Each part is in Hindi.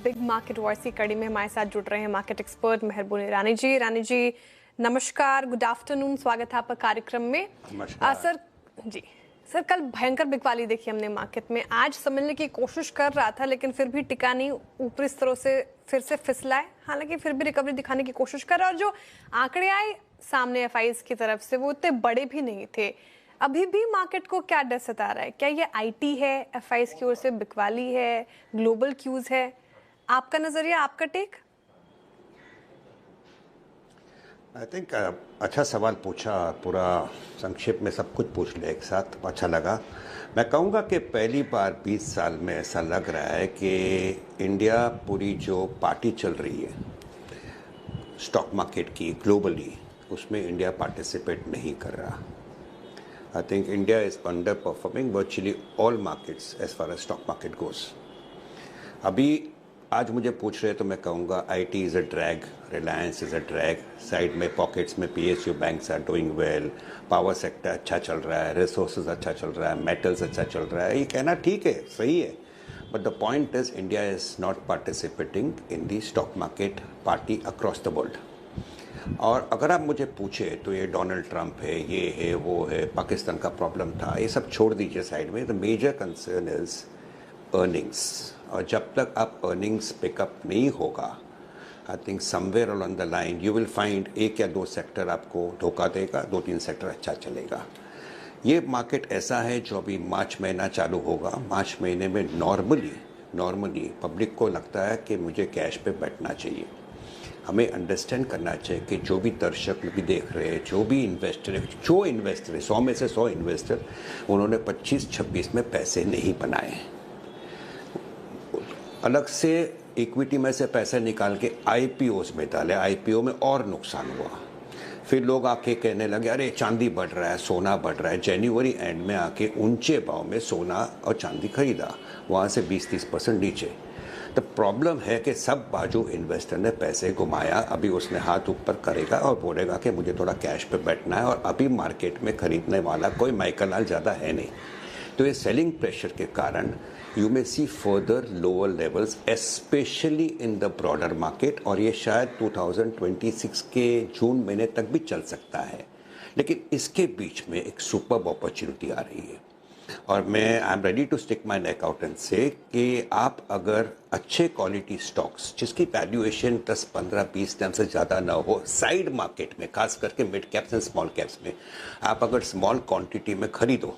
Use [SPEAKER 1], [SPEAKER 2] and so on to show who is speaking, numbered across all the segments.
[SPEAKER 1] बिग मार्केट वॉइस की कड़ी में हमारे साथ जुड़ रहे हैं मार्केट एक्सपर्ट मेहरबून रानी जी। रानी जी नमस्कार, गुड आफ्टरनून, स्वागत है आपका कार्यक्रम में। सर जी, सर कल भयंकर बिकवाली देखी हमने मार्केट में। आज समझने की कोशिश कर रहा था लेकिन फिर भी टिका नहीं, ऊपरी स्तरों से फिर से फिसला है। हालांकि फिर भी रिकवरी दिखाने की कोशिश कर रहा है और जो आंकड़े आए सामने एफआईज की तरफ से वो इतने बड़े भी नहीं थे। अभी भी मार्केट को क्या डर सता रहा है? क्या ये आईटी है, एफआईज की ओर से बिकवाली है, ग्लोबल क्यूज है? आपका नजरिया, आपका टेक?
[SPEAKER 2] आई थिंक अच्छा सवाल पूछा, पूरा संक्षेप में सब कुछ पूछ लिया एक साथ, अच्छा लगा। मैं कहूँगा कि पहली बार 20 साल में ऐसा लग रहा है कि इंडिया पूरी जो पार्टी चल रही है स्टॉक मार्केट की ग्लोबली, उसमें इंडिया पार्टिसिपेट नहीं कर रहा। I think India is underperforming virtually all markets as far as stock market goes. अभी आज मुझे पूछ रहे तो मैं कहूँगा IT is a drag, Reliance is a drag, side में पॉकेट्स में PSU banks are doing well, power sector अच्छा चल रहा है, रिसोर्सेज अच्छा चल रहा है, मेटल्स अच्छा चल रहा है। ये कहना ठीक है, सही है, but the point is India is not participating in the stock market party across the world. और अगर आप मुझे पूछे तो ये डोनाल्ड ट्रंप है, ये है, वो है, पाकिस्तान का प्रॉब्लम था, ये सब छोड़ दीजिए साइड में। The major concern is earnings, और जब तक आप अर्निंग्स पिकअप नहीं होगा, I think somewhere along the line you will find एक या दो सेक्टर आपको धोखा देगा, 2-3 सेक्टर अच्छा चलेगा। ये मार्केट ऐसा है जो अभी मार्च महीना चालू होगा। मार्च महीने में नॉर्मली पब्लिक को लगता है कि मुझे कैश पे बैठना चाहिए। हमें अंडरस्टैंड करना चाहिए कि जो भी दर्शक भी देख रहे हैं, जो भी इन्वेस्टर है, 100 में से 100 इन्वेस्टर, उन्होंने 25-26 में पैसे नहीं बनाए। अलग से इक्विटी में से पैसे निकाल के आईपीओस में डाले, आईपीओ में और नुकसान हुआ। फिर लोग आके कहने लगे अरे चांदी बढ़ रहा है, सोना बढ़ रहा है। जनवरी एंड में आके ऊंचे भाव में सोना और चांदी खरीदा, वहाँ से 20-30% नीचे। तो प्रॉब्लम है कि सब बाजू इन्वेस्टर ने पैसे घुमाया। अभी उसने हाथ ऊपर करेगा और बोलेगा कि मुझे थोड़ा कैश पे बैठना है, और अभी मार्केट में खरीदने वाला कोई माइकल लाल ज़्यादा है नहीं। तो ये सेलिंग प्रेशर के कारण you may see further lower levels specially in the broader market, और ये शायद 2026 के जून महीने तक भी चल सकता है। लेकिन इसके बीच में एक सुपर अपॉर्चुनिटी आ रही है, और मैं I am ready to stick my neck out and say कि आप अगर अच्छे क्वालिटी स्टॉक्स जिसकी वैल्यूएशन 10, 15, 20 टाइम से ज़्यादा ना हो, साइड मार्केट में खास करके mid caps and small caps में, आप अगर स्मॉल क्वांटिटी में खरीदो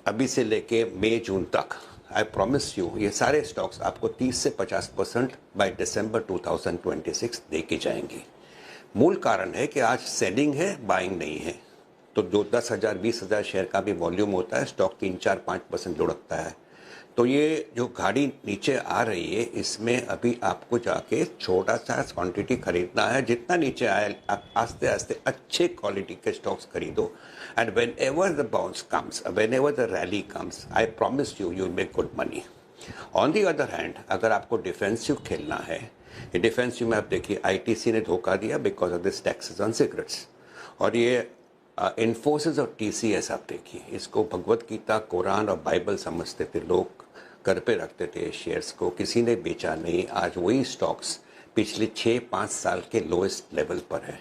[SPEAKER 2] अभी से लेके मई जून तक, आई प्रॉमिस यू ये सारे स्टॉक्स आपको 30 से 50% बाय दिसंबर 2026 दे के जाएंगे। मूल कारण है कि आज सेलिंग है, बाइंग नहीं है। तो जो 10,000 20,000 शेयर का भी वॉल्यूम होता है, स्टॉक 3-4-5% लुढ़कता है। तो ये जो गाड़ी नीचे आ रही है, इसमें अभी आपको जाके छोटा सा क्वांटिटी खरीदना है। जितना नीचे आए आप आस्ते आस्ते अच्छे क्वालिटी के स्टॉक्स खरीदो, and when ever the bounce comes, when ever the rally comes, I promise you you make good money. On the other hand, अगर आपको डिफेंसिव खेलना है, ये डिफेंसिव में आप देखिए आईटीसी ने धोखा दिया because of this taxes on cigarettes, और ये इन्फोसिस और टीसीएस आप देखिए, इसको भगवत गीता, कुरान और बाइबल समझते थे लोग, घर पे रखते थे शेयर्स को, किसी ने बेचा नहीं। आज वही स्टॉक्स पिछले 6-5 साल के लोएस्ट लेवल पर है।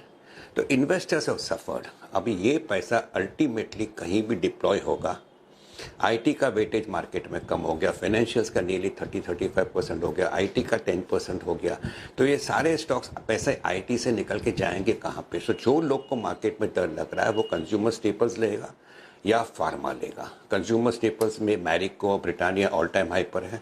[SPEAKER 2] तो इन्वेस्टर्स हैव सफर्ड। अभी ये पैसा अल्टीमेटली कहीं भी डिप्लॉय होगा। आईटी का वेटेज मार्केट में कम हो गया, फाइनेंशियल्स का नियरली 30-35% हो गया, आईटी का 10% हो गया। तो ये सारे स्टॉक्स पैसे आईटी से निकल के जाएंगे कहाँ पे? सो जो लोग को मार्केट में डर लग रहा है वो कंज्यूमर स्टेपल्स लेगा या फार्मा लेगा। कंज्यूमर स्टेपल्स में Marico, Britannia all time high पर है,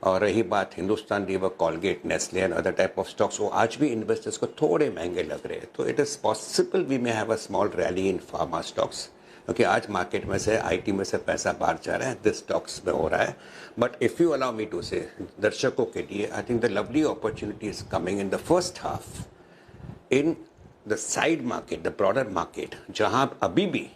[SPEAKER 2] और रही बात Hindustan Lever, Colgate, Nestle and other type of stocks, वो आज भी इन्वेस्टर्स को थोड़े महंगे लग रहे हैं। तो it is possible we may have a small rally in pharma stocks, क्योंकि आज मार्केट में से आईटी में से पैसा बाहर जा रहा है, दिस स्टॉक्स में हो रहा है। But if you allow me to say, दर्शकों के लिए I think the lovely opportunity is coming in the first half in the side market, the broader market, जहां अभी भी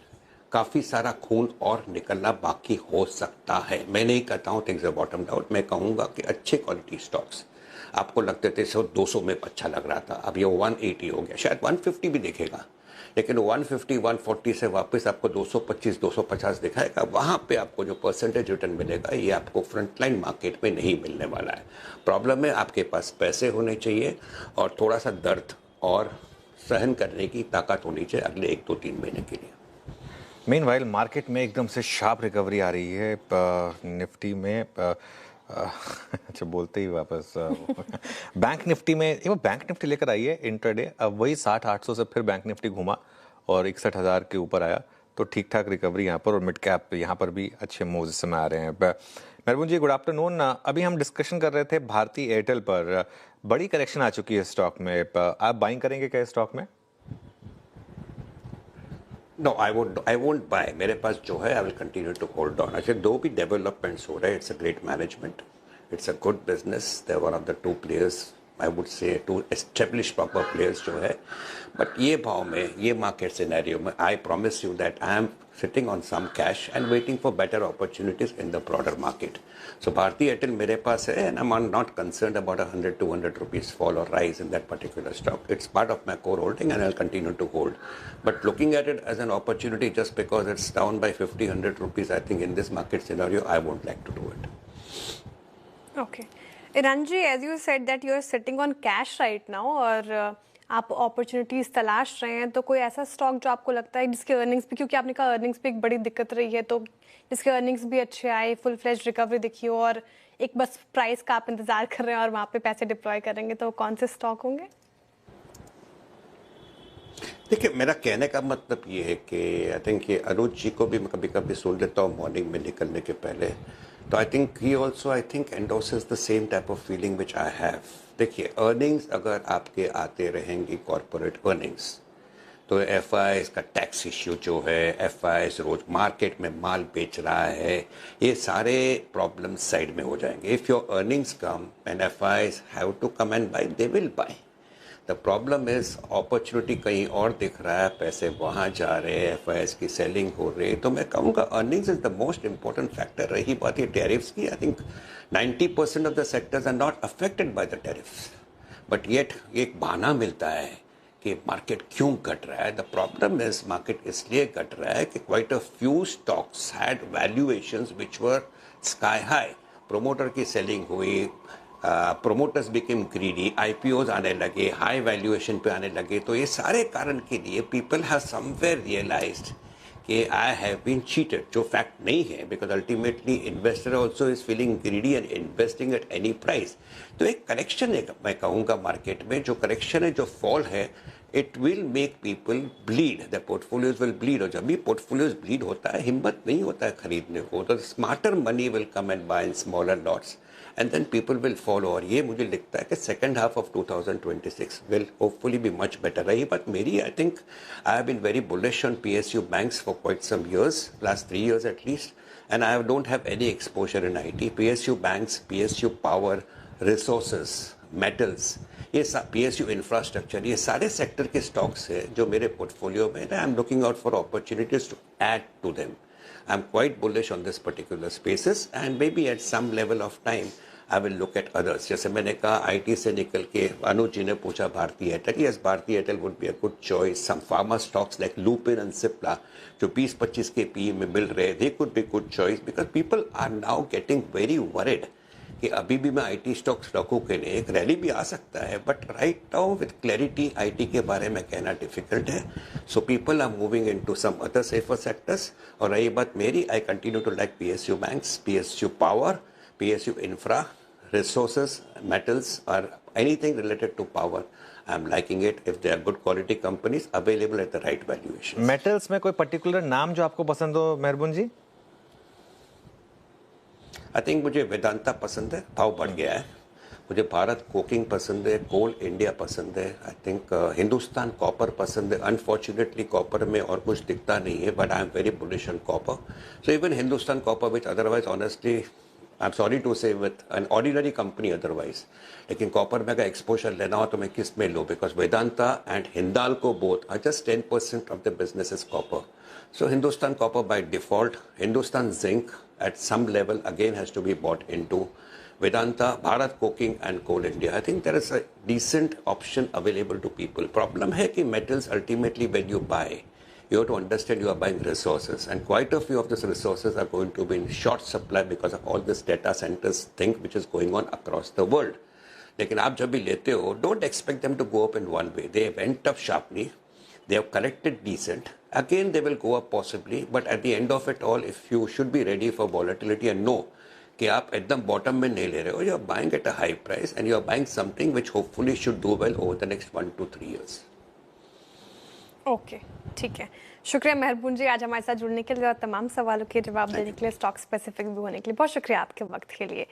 [SPEAKER 2] काफ़ी सारा खून और निकलना बाकी हो सकता है। मैं नहीं कहता हूँ थिंग्स आर बॉटम आउट, मैं कहूँगा कि अच्छे क्वालिटी स्टॉक्स आपको लगते थे 200 में अच्छा लग रहा था, अब ये 180 हो गया, शायद 150 भी दिखेगा। लेकिन 150 140 से वापस आपको 225 250 दिखाएगा, वहाँ पे आपको जो परसेंटेज रिटर्न मिलेगा ये आपको फ्रंटलाइन मार्केट में नहीं मिलने वाला है। प्रॉब्लम है आपके पास पैसे होने चाहिए और थोड़ा सा दर्द और सहन करने की ताकत होनी चाहिए अगले 1-2-3 महीने के लिए।
[SPEAKER 3] मीनवाइल मार्केट में एकदम से शार्प रिकवरी आ रही है निफ्टी में। अच्छा बोलते ही वापस बैंक निफ्टी में, ये वो बैंक निफ्टी लेकर आई है इंट्राडे, अब वही 60-800 से फिर बैंक निफ्टी घूमा और 61,000 के ऊपर आया, तो ठीक ठाक रिकवरी यहाँ पर। और मिड कैप यहाँ पर भी अच्छे मूव्स इस समय आ रहे हैं। मेहरबून जी गुड आफ्टरनून। अभी हम डिस्कशन कर रहे थे भारती एयरटेल पर, बड़ी करेक्शन आ चुकी है स्टॉक में, आप बाइंग करेंगे क्या स्टॉक में?
[SPEAKER 2] No, I won't buy. मेरे पास जो है I will continue to hold on. अच्छा दो भी डेवलपमेंट्स हो रहे हैं, it's a great management, it's a good business, they're one of the two players, I would say two established proper players जो है, but ये भाव में ये मार्केट सिनेरियो में I promise you that I am sitting on some cash and waiting for better opportunities in the broader market. So Bharti Airtel मेरे पास है and I'm not concerned about 100-200 rupees fall or rise in that particular stock. It's part of my core holding and I'll continue to hold. But looking at it as an opportunity just because it's down by 50-100 rupees, I think in this market scenario I won't like to do it.
[SPEAKER 1] Okay. Iranji, as you said that you are sitting on cash right now और आप अपॉर्चुनिटीज तलाश रहे हैं, तो कोई ऐसा स्टॉक जो आपको लगता है जिसके अर्निंग्स भी, क्योंकि आपने कहा अर्निंग्स भी एक बड़ी दिक्कत रही है, तो जिसके अर्निंग्स भी अच्छे आए, फुल फ्लेज रिकवरी दिखी हो और एक बस प्राइस का आप इंतजार कर रहे हैं और वहाँ पे पैसे डिप्लॉय करेंगे, तो कौन से स्टॉक होंगे?
[SPEAKER 2] देखिए मेरा कहने का मतलब ये है कि आई थिंक ये अनुज जी को भी मैं कभी कभी सुन लेता हूँ मॉर्निंग में निकलने के पहले, तो I think he also I think endorses the same type of feeling which I have. देखिए अर्निंग्स अगर आपके आते रहेंगी कॉरपोरेट अर्निंग्स, तो एफ आई का टैक्स इश्यू जो है, एफ आई रोज मार्केट में माल बेच रहा है, ये सारे प्रॉब्लम साइड में हो जाएंगे। If your earnings come and F I have to come and buy, they will buy. The problem is opportunity कहीं और दिख रहा है, पैसे वहाँ जा रहे हैं, एफ आई की सेलिंग हो रही है, तो मैं कहूँगा earnings is the most important factor. रही बात ये टैरिफ्स की, I think 90% of the sectors are not affected by the tariffs, but yet एक बहाना मिलता है कि मार्केट क्यों घट रहा है। द प्रॉब्लम इज मार्केट इसलिए घट रहा है कि quite a few stocks had valuations which were sky high, promoter की सेलिंग हुई, प्रोमोटर्स बिकेम ग्रीडी, आईपीओज आने लगे, हाई वैल्यूएशन पे आने लगे, तो ये सारे कारण के लिए पीपल हैव समवेयर रियलाइज्ड कि आई हैव बीन चीटेड, जो फैक्ट नहीं है, because ultimately investor also is feeling greedy and investing at any price. तो एक करेक्शन है मैं कहूँगा मार्केट में, जो करेक्शन है, जो फॉल है, it will make people bleed, the portfolios will bleed. और जब भी पोर्टफोलियोज ब्लीड होता है, हिम्मत नहीं होता है खरीदने को, तो smarter money will come and buy in smaller lots and then people will follow। और ये मुझे लगता है कि second half of 2026 will hopefully be much better रही। but मेरी I think I have been very bullish on PSU banks for quite some years, last 3 years at least, and I don't have any exposure in IT। PSU banks, PSU power, resources, metals, ये PSU infrastructure, ये सारे सेक्टर के स्टॉक्स हैं जो मेरे पोर्टफोलियो में है। I am looking out for opportunities to add to them. I am quite bullish on this particular spaces and maybe at some level of time I will look at others. जैसे मैंने कहा आईटी से निकल के अनुज जी ने पूछा Bharti Airtel, yes Bharti Airtel would be a good choice. Some pharma stocks like Lupin and Cipla जो 20-25 के पी में मिल रहे, they could be good choice, because people are now getting very worried कि अभी भी मैं आईटी स्टॉक्स रखूं के लिए, एक रैली भी आ सकता है, but right now with clarity IT के बारे में कहना डिफिकल्ट है। So people are moving into some other safer sectors. और रही बात मेरी, I continue to like PSU banks, PSU power, PSU infra, resources, metals, or anything related to power. I'm liking it if they are good quality companies available at the right valuation.
[SPEAKER 3] Metals में कोई पर्टिकुलर नाम जो आपको पसंद हो मेहरबून जी?
[SPEAKER 2] आई थिंक मुझे वेदांता पसंद है, भाव बढ़ गया है। मुझे भारत कोकिंग पसंद है, कोल इंडिया पसंद है, आई थिंक हिंदुस्तान कॉपर पसंद है। अनफॉर्चुनेटली कॉपर में और कुछ दिखता नहीं है, but I am very bullish on copper. So even Hindustan copper which otherwise honestly I'm sorry to say with an ordinary company otherwise, लेकिन कॉपर में अगर एक्सपोजर लेना हो तो मैं किस में लूँ, because Vedanta and Hindalco both are just 10% of the business is copper. So Hindustan Copper by default, Hindustan Zinc at some level again has to be bought into, Vedanta, Bharat Coking and Coal India. I think there is a decent option available to people. Problem है कि metals ultimately when you buy, you have to understand you are buying resources, and quite a few of these resources are going to be in short supply because of all this data centers thing which is going on across the world. लेकिन आप जब भी लेते हो, don't expect them to go up in one way. They went up sharply. They have corrected decent. Again, they will go up possibly, but at the end of it all, if you should be ready for volatility and know कि आप एकदम बॉटम में नहीं ले रहे हो, you are buying at a high price and you are buying something which hopefully should do well over the next 1 to 3 years.
[SPEAKER 1] Okay, ठीक है। शुक्रिया मेहरबून जी आज हमारे साथ जुड़ने के लिए और तमाम सवालों के जवाब देने के लिए, स्टॉक स्पेसिफिक भी होने के लिए बहुत शुक्रिया आपके वक्त के लिए।